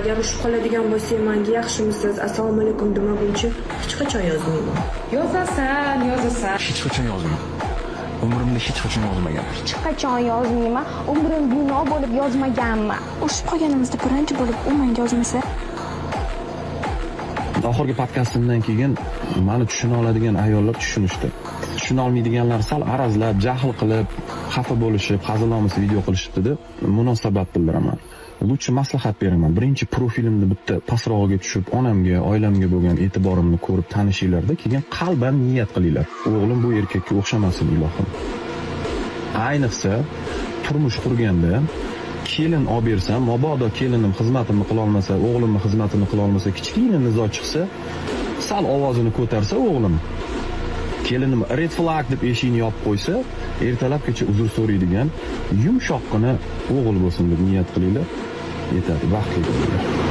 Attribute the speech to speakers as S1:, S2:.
S1: agar urushib qoladigan bo'lsak, menga yaxshimisiz, assalomu alaykum demaguncha hech qachon yozmayman.
S2: Yozasan.
S3: Hech qachon yozmayman. Umrimda hech qachon yozmagan.
S4: Hech qachon yozmayman. Umrim bino bo'lib yozmaganman.
S5: Urushib qolganimizda birinchi bo'lib u menga yozmasa.
S6: Oxirgi podkastimdan keyin meni tushuna oladigan ayollar tushunishdi. Tushuna olmaydiganlar sal arazlab, jahl qilib, xafa bo'lishib, hazilomasi video qilishibdi deb munosabat bildiraman. Lutchi maslahat beraman. Birinchi profilimni bitta pasrog'iga tushib, onamga, oilamga bo'lgan e'tiborimni ko'rib tanishinglarda, keyin qalban niyat qilinglar. O'g'lim bu erkakka o'xshamasin ilohim. Ayniqsa turmush qurganda kelin olib bersam, mabodo kelinim xizmatimni qila olmasa, o'g'limning xizmatini qila olmasa, kichkina nizo chiqsa, sal ovozini ko'tarsa o'g'lim, kelinim red flag deb eshikni yopib qo'ysa, ertalabgacha uzr so'raydigan yumshoqqina o'g'il bo'lsin deb niyat qilinglar. Yetadi, vaqtli bo'linglar.